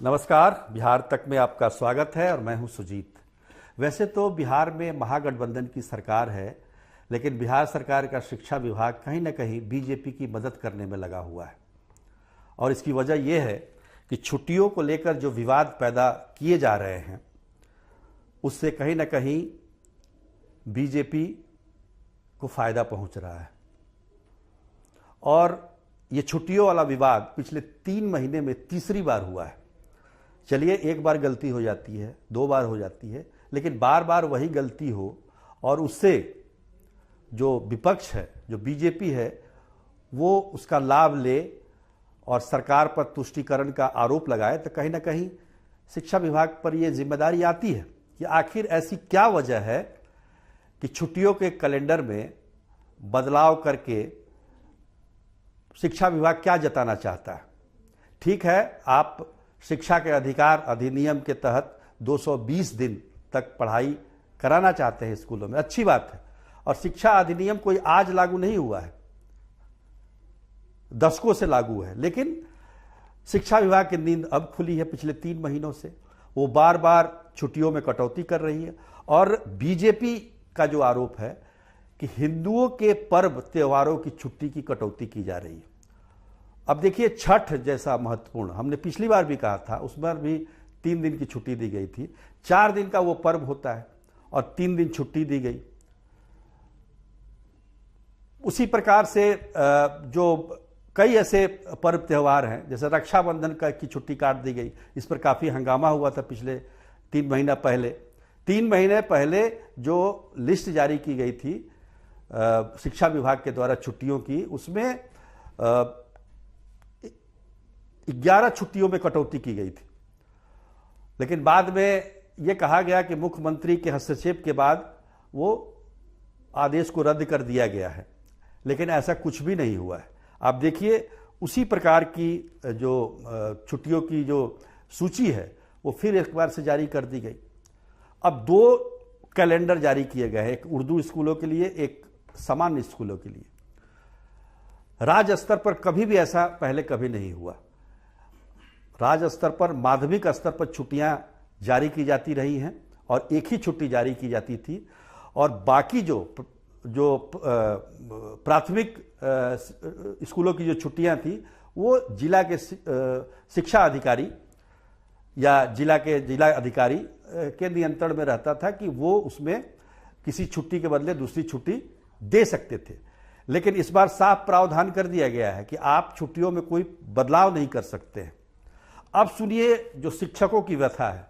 नमस्कार, बिहार तक में आपका स्वागत है और मैं हूं सुजीत। वैसे तो बिहार में महागठबंधन की सरकार है, लेकिन बिहार सरकार का शिक्षा विभाग कहीं ना कहीं बीजेपी की मदद करने में लगा हुआ है। और इसकी वजह यह है कि छुट्टियों को लेकर जो विवाद पैदा किए जा रहे हैं, उससे कहीं ना कहीं बीजेपी को फायदा पहुंच रहा है। और ये छुट्टियों वाला विवाद पिछले 3 महीने में तीसरी बार हुआ है। चलिए, एक बार गलती हो जाती है, 2 बार हो जाती है, लेकिन बार बार वही गलती हो और उससे जो विपक्ष है, जो बीजेपी है, वो उसका लाभ ले और सरकार पर तुष्टीकरण का आरोप लगाए, तो कहीं ना कहीं शिक्षा विभाग पर ये जिम्मेदारी आती है कि आखिर ऐसी क्या वजह है कि छुट्टियों के कैलेंडर में बदलाव करके शिक्षा विभाग क्या जताना चाहता है। ठीक है, आप शिक्षा के अधिकार अधिनियम के तहत 220 दिन तक पढ़ाई कराना चाहते हैं स्कूलों में, अच्छी बात है। और शिक्षा अधिनियम कोई आज लागू नहीं हुआ है, दशकों से लागू है, लेकिन शिक्षा विभाग की नींद अब खुली है। पिछले 3 महीनों से वो बार बार छुट्टियों में कटौती कर रही है। और बीजेपी का जो आरोप है कि हिंदुओं के पर्व त्योहारों की छुट्टी की कटौती की जा रही है। अब देखिए, छठ जैसा महत्वपूर्ण, हमने पिछली बार भी कहा था, उस बार भी 3 दिन की छुट्टी दी गई थी। 4 दिन का वो पर्व होता है और 3 दिन छुट्टी दी गई। उसी प्रकार से जो कई ऐसे पर्व त्योहार हैं, जैसे रक्षाबंधन की छुट्टी काट दी गई। इस पर काफी हंगामा हुआ था पिछले 3 महीना पहले। 3 महीने पहले जो लिस्ट जारी की गई थी शिक्षा विभाग के द्वारा छुट्टियों की, उसमें 11 छुट्टियों में कटौती की गई थी। लेकिन बाद में यह कहा गया कि मुख्यमंत्री के हस्तक्षेप के बाद वो आदेश को रद्द कर दिया गया है, लेकिन ऐसा कुछ भी नहीं हुआ है। आप देखिए, उसी प्रकार की जो छुट्टियों की जो सूची है वो फिर एक बार से जारी कर दी गई। अब 2 कैलेंडर जारी किए गए हैं, एक उर्दू स्कूलों के लिए, एक सामान्य स्कूलों के लिए। राज्य स्तर पर कभी भी ऐसा पहले कभी नहीं हुआ। राज्य स्तर पर, माध्यमिक स्तर पर छुट्टियां जारी की जाती रही हैं और एक ही छुट्टी जारी की जाती थी। और बाकी जो प्राथमिक स्कूलों की जो छुट्टियां थी, वो जिला के शिक्षा अधिकारी या जिला अधिकारी के नियंत्रण में रहता था कि वो उसमें किसी छुट्टी के बदले दूसरी छुट्टी दे सकते थे। लेकिन इस बार साफ प्रावधान कर दिया गया है कि आप छुट्टियों में कोई बदलाव नहीं कर सकते हैं। अब सुनिए जो शिक्षकों की व्यथा है।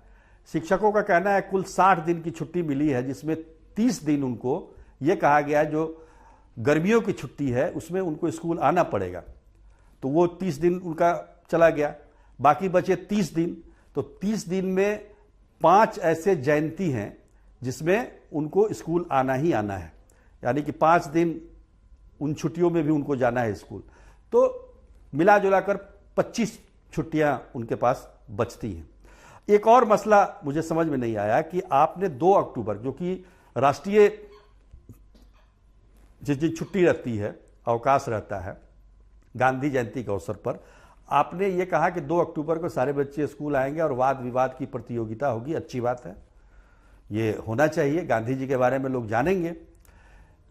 शिक्षकों का कहना है कुल 60 दिन की छुट्टी मिली है, जिसमें 30 दिन उनको यह कहा गया जो गर्मियों की छुट्टी है उसमें उनको स्कूल आना पड़ेगा, तो वो 30 दिन उनका चला गया। बाकी बचे 30 दिन, तो 30 दिन में 5 ऐसे जयंती हैं जिसमें उनको स्कूल आना ही आना है, यानी कि 5 दिन उन छुट्टियों में भी उनको जाना है स्कूल। तो मिला जुलाकर 25 छुट्टियां उनके पास बचती हैं। एक और मसला मुझे समझ में नहीं आया कि आपने 2 अक्टूबर, जो कि राष्ट्रीय जिस दिन छुट्टी रहती है, अवकाश रहता है गांधी जयंती के अवसर पर, आपने ये कहा कि 2 अक्टूबर को सारे बच्चे स्कूल आएंगे और वाद विवाद की प्रतियोगिता होगी। अच्छी बात है, ये होना चाहिए, गांधी जी के बारे में लोग जानेंगे।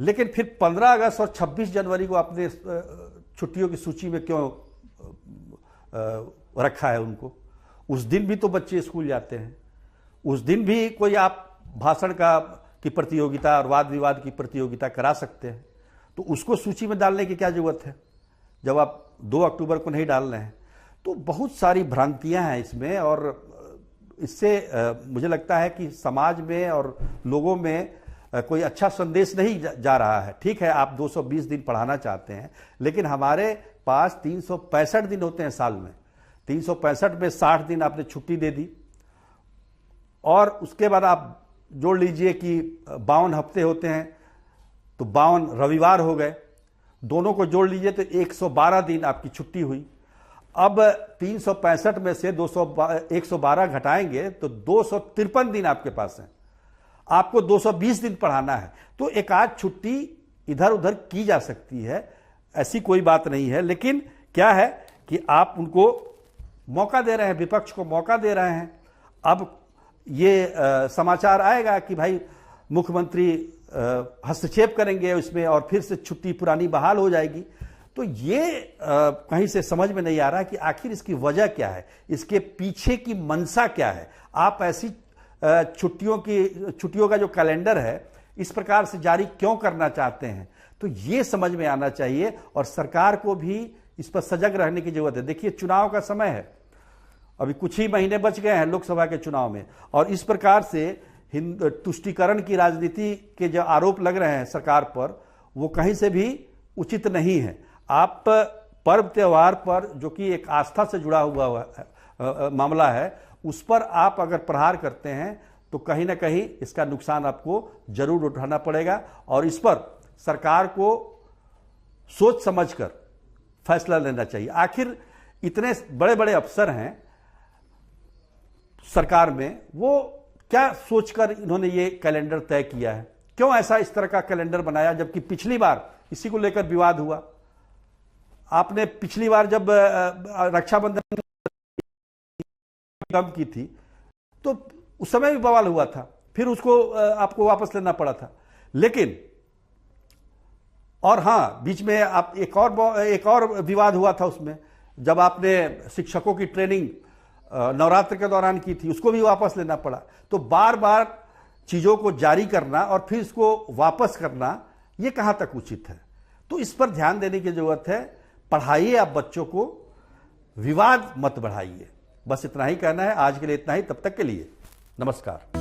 लेकिन फिर 15 अगस्त और 26 जनवरी को आपने छुट्टियों की सूची में क्यों रखा है उनको? उस दिन भी तो बच्चे स्कूल जाते हैं, उस दिन भी कोई आप भाषण की प्रतियोगिता और वाद विवाद की प्रतियोगिता करा सकते हैं। तो उसको सूची में डालने की क्या जरूरत है जब आप 2 अक्टूबर को नहीं डाल रहे हैं? तो बहुत सारी भ्रांतियां हैं इसमें, और इससे मुझे लगता है कि समाज में और लोगों में कोई अच्छा संदेश नहीं जा रहा है। ठीक है, आप 220 दिन पढ़ाना चाहते हैं, लेकिन हमारे पास 365 दिन होते हैं साल में। 365 में 60 दिन आपने छुट्टी दे दी, और उसके बाद आप जोड़ लीजिए कि 52 हफ्ते होते हैं, तो 52 रविवार हो गए, दोनों को जोड़ लीजिए तो 112 दिन आपकी छुट्टी हुई। अब 365 में से 112 घटाएंगे तो 253 दिन आपके पास हैं। आपको 220 दिन पढ़ाना है, तो एक आध छुट्टी इधर उधर की जा सकती है, ऐसी कोई बात नहीं है। लेकिन क्या है कि आप उनको मौका दे रहे हैं, विपक्ष को मौका दे रहे हैं। अब ये समाचार आएगा कि भाई मुख्यमंत्री हस्तक्षेप करेंगे इसमें और फिर से छुट्टी पुरानी बहाल हो जाएगी। तो ये कहीं से समझ में नहीं आ रहा कि आखिर इसकी वजह क्या है, इसके पीछे की मंशा क्या है। आप ऐसी छुट्टियों का जो कैलेंडर है इस प्रकार से जारी क्यों करना चाहते हैं, तो ये समझ में आना चाहिए और सरकार को भी इस पर सजग रहने की जरूरत है। देखिए, चुनाव का समय है, अभी कुछ ही महीने बच गए हैं लोकसभा के चुनाव में, और इस प्रकार से तुष्टीकरण की राजनीति के जो आरोप लग रहे हैं सरकार पर, वो कहीं से भी उचित नहीं है। आप पर्व त्योहार पर, जो कि एक आस्था से जुड़ा हुआ मामला है, उस पर आप अगर प्रहार करते हैं तो कहीं ना कहीं इसका नुकसान आपको जरूर उठाना पड़ेगा और इस पर सरकार को सोच समझकर फैसला लेना चाहिए। आखिर इतने बड़े बड़े अफसर हैं सरकार में, वो क्या सोचकर इन्होंने ये कैलेंडर तय किया है? क्यों ऐसा इस तरह का कैलेंडर बनाया, जबकि पिछली बार इसी को लेकर विवाद हुआ। आपने पिछली बार जब रक्षाबंधन कम की थी तो उस समय भी बवाल हुआ था, फिर उसको आपको वापस लेना पड़ा था। लेकिन और हां, बीच में आप एक और विवाद हुआ था उसमें, जब आपने शिक्षकों की ट्रेनिंग नवरात्र के दौरान की थी, उसको भी वापस लेना पड़ा। तो बार बार चीजों को जारी करना और फिर इसको वापस करना, ये कहां तक उचित है? तो इस पर ध्यान देने की जरूरत है। पढ़ाइए आप बच्चों को, विवाद मत बढ़ाइए। बस इतना ही कहना है। आज के लिए इतना ही। तब तक के लिए नमस्कार।